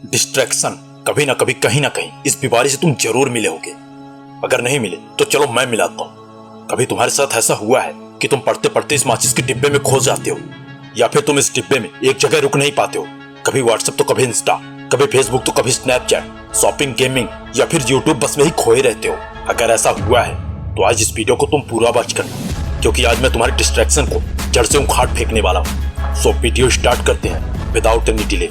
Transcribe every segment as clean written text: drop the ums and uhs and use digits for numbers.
Distraction कभी ना कभी कहीं ना कहीं इस बीमारी से तुम जरूर मिले होगे। अगर नहीं मिले तो चलो मैं मिलाता हूँ। कभी तुम्हारे साथ ऐसा हुआ है कि तुम पढ़ते पढ़ते इस माचिस के डिब्बे में खो जाते हो, या फिर तुम इस डिब्बे में एक जगह रुक नहीं पाते हो। कभी व्हाट्सएप तो कभी इंस्टा, कभी फेसबुक तो कभी स्नैपचैट, शॉपिंग, गेमिंग या फिर यूट्यूब, बस में ही खोए रहते हो। अगर ऐसा हुआ है तो आज इस वीडियो को तुम पूरा वॉच करना, क्योंकि आज मैं तुम्हारे डिस्ट्रैक्शन को जड़ से उखाड़ फेंकने वाला हूँ। सो वीडियो स्टार्ट करते हैं विदाउट एनी डिले।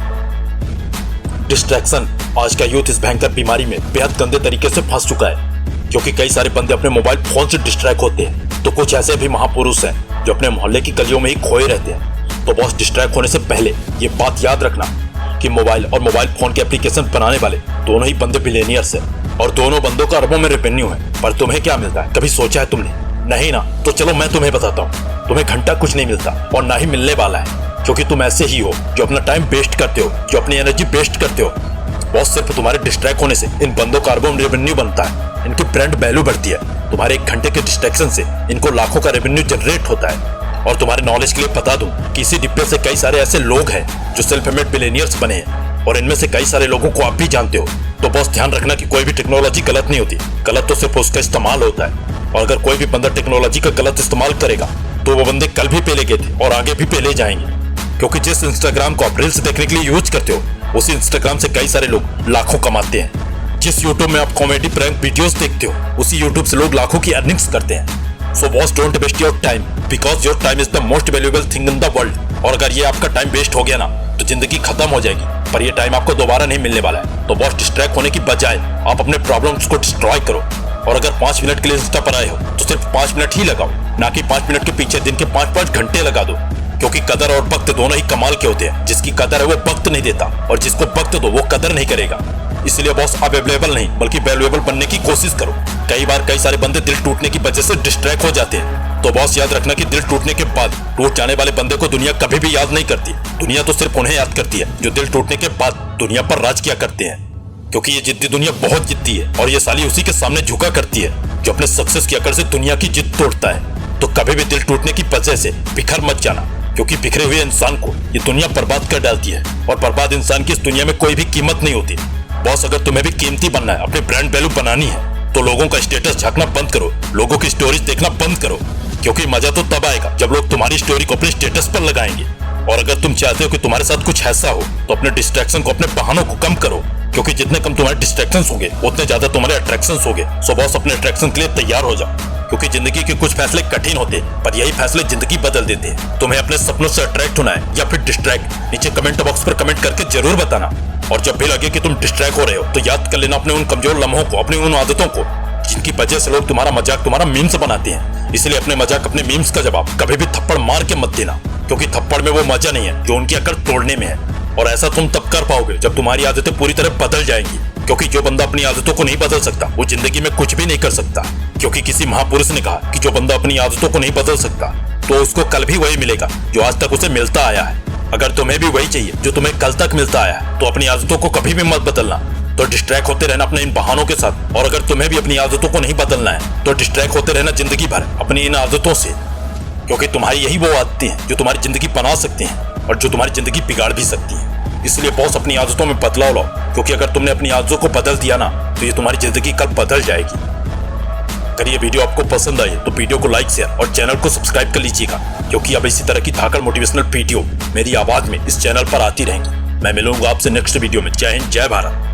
डिस्ट्रैक्शन आज का यूथ इस भयंकर बीमारी में बेहद गंदे तरीके से फंस चुका है, क्योंकि कई सारे बंदे अपने मोबाइल फोन से डिस्ट्रैक्ट होते हैं, तो कुछ ऐसे भी महापुरुष हैं जो अपने मोहल्ले की गलियों में ही खोए रहते हैं। तो बॉस, डिस्ट्रैक्ट होने से पहले ये बात याद रखना कि मोबाइल और मोबाइल फोन के एप्लीकेशन बनाने वाले दोनों ही बंदे बिलियनियर्स हैं और दोनों बंदों का अरबों में रेवेन्यू है। पर तुम्हें क्या मिलता है, कभी सोचा है तुमने? नहीं ना, तो चलो मैं तुम्हें बताता हूँ। तुम्हें घंटा कुछ नहीं मिलता और ना ही मिलने वाला है, क्योंकि तुम ऐसे ही हो जो अपना टाइम वेस्ट करते हो, जो अपनी एनर्जी वेस्ट करते हो। बॉस, सिर्फ तुम्हारे डिस्ट्रैक्ट होने से इन बंदों का अरबों में रेवेन्यू बनता है, इनकी ब्रांड वैल्यू बढ़ती है। तुम्हारे 1 घंटे के डिस्ट्रैक्शन से इनको लाखों का रेवेन्यू जनरेट होता है। और तुम्हारे नॉलेज के लिए बता दूं कि इसी डिब्बे से कई सारे ऐसे लोग हैं जो सेल्फ मेड बिलियनियर्स बने हैं, और इनमें से कई सारे लोगों को आप भी जानते हो। तो बॉस, ध्यान रखना कि कोई भी टेक्नोलॉजी गलत नहीं होती, गलत तो सिर्फ उसका इस्तेमाल होता है। और अगर कोई भी बंदा टेक्नोलॉजी का गलत इस्तेमाल करेगा तो वो बंदे कल भी पहले गए थे और आगे भी पहले जाएंगे, क्योंकि जिस इंस्टाग्राम को आप रील्स देखने के लिए यूज करते हो, उसी इंस्टाग्राम से कई सारे लोग लाखों कमाते हैं। जिस यूट्यूब में आप कॉमेडी प्रैंक वीडियोस देखते हो, उसी यूट्यूब से लोग लाखों की अर्निंग्स करते हैं। So boss, don't waste your time, because your time is the most valuable thing in the world. और अगर ये आपका टाइम वेस्ट हो गया ना, तो जिंदगी खत्म हो जाएगी, पर ये टाइम आपको दोबारा नहीं मिलने वाला है। तो बॉस, डिस्ट्रैक्ट होने की बजाय आप अपने प्रॉब्लम्स को डिस्ट्रॉय करो। और अगर 5 मिनट के लिए इंस्टा पर आए हो तो सिर्फ 5 मिनट ही लगाओ, ना कि 5 मिनट के पीछे दिन के 5-5 घंटे लगा दो, क्योंकि कदर और वक्त दोनों ही कमाल के होते हैं। जिसकी कदर है वो वक्त नहीं देता, और जिसको वक्त दो वो कदर नहीं करेगा। इसलिए बॉस, आप अवेलेबल नहीं बल्कि वैल्यूएबल बनने की कोशिश करो। कई बार कई सारे बंदे दिल टूटने की वजह से डिस्ट्रैक्ट हो जाते हैं। तो बॉस, याद रखना कि दिल टूटने के बाद टूट जाने वाले बंदे को दुनिया कभी भी याद नहीं करती। दुनिया तो सिर्फ उन्हें याद करती है जो दिल टूटने के बाद दुनिया पर राज किया करते हैं, क्योंकि ये जिद्दी दुनिया बहुत जिद्दी है, और ये साली उसी के सामने झुका करती है जो अपने सक्सेस की अकड़ से दुनिया की जिद तोड़ता है। तो कभी भी दिल टूटने की वजह से बिखर मत जाना, क्योंकि बिखरे हुए इंसान को ये दुनिया बर्बाद कर डालती है, और बर्बाद इंसान की इस दुनिया में कोई भी कीमत नहीं होती। बॉस, अगर तुम्हें भी कीमती बनना है, अपनी ब्रांड वैल्यू बनानी है, तो लोगों का स्टेटस झांकना बंद करो, लोगों की स्टोरीज देखना बंद करो, क्योंकि मजा तो तब आएगा जब लोग तुम्हारी स्टोरी को अपने स्टेटस पर लगाएंगे। और अगर तुम चाहते हो कि तुम्हारे साथ कुछ ऐसा हो, तो अपने डिस्ट्रैक्शन को, अपने बहानों को कम करो, क्योंकि जितने कम तुम्हारे डिस्ट्रैक्शंस होंगे उतने ज्यादा तुम्हारे अट्रैक्शंस होंगे। सो बॉस, अपने अट्रैक्शन के लिए तैयार हो जाओ, क्योंकि जिंदगी के कुछ फैसले कठिन होते हैं, पर यही फैसले जिंदगी बदल देते हैं। तुम्हें अपने सपनों से अट्रैक्ट होना है या फिर डिस्ट्रैक्ट, नीचे कमेंट बॉक्स पर कमेंट करके जरूर बताना। और जब भी लगे कि तुम डिस्ट्रैक्ट हो रहे हो, तो याद कर लेना अपने उन कमजोर लम्हों को, अपनी उन आदतों को, जिनकी वजह से लोग तुम्हारा मजाक, तुम्हारा मीम्स बनाते हैं। इसलिए अपने मजाक, अपने मीम्स का जवाब कभी भी थप्पड़ मार के मत देना, क्योंकि थप्पड़ में वो मजा नहीं है जो उनकी अकड़ तोड़ने में है। और ऐसा तुम तब कर पाओगे जब तुम्हारी आदतें पूरी तरह बदल जाएंगी, क्योंकि जो बंदा अपनी आदतों को नहीं बदल सकता वो जिंदगी में कुछ भी नहीं कर सकता। क्योंकि किसी महापुरुष ने कहा कि जो बंदा अपनी आदतों को नहीं बदल सकता, तो उसको कल भी वही मिलेगा जो आज तक उसे मिलता आया है। अगर तुम्हें भी वही चाहिए जो तुम्हें कल तक मिलता आया है, तो अपनी आदतों को कभी भी मत बदलना। तो डिस्ट्रैक्ट होते रहना अपने इन बहानों के साथ। और अगर तुम्हें भी अपनी आदतों को नहीं बदलना है, तो डिस्ट्रैक्ट होते रहना जिंदगी भर अपनी इन आदतों से, क्योंकि तुम्हारी यही वो आदतें हैं जो तुम्हारी जिंदगी बना सकती हैं और जो तुम्हारी जिंदगी बिगाड़ भी सकती हैं। इसलिए बॉस, अपनी आदतों में बदलाव लाओ, क्योंकि अगर तुमने अपनी आदतों को बदल दिया ना, तो ये तुम्हारी जिंदगी कल बदल जाएगी। अगर ये वीडियो आपको पसंद आई तो वीडियो को लाइक, शेयर और चैनल को सब्सक्राइब कर लीजिएगा, क्योंकि अब इसी तरह की धाकड़ मोटिवेशनल वीडियो मेरी आवाज में इस चैनल पर आती रहेंगी। मैं मिलूंगा आपसे नेक्स्ट वीडियो में। जय हिंद, जय भारत।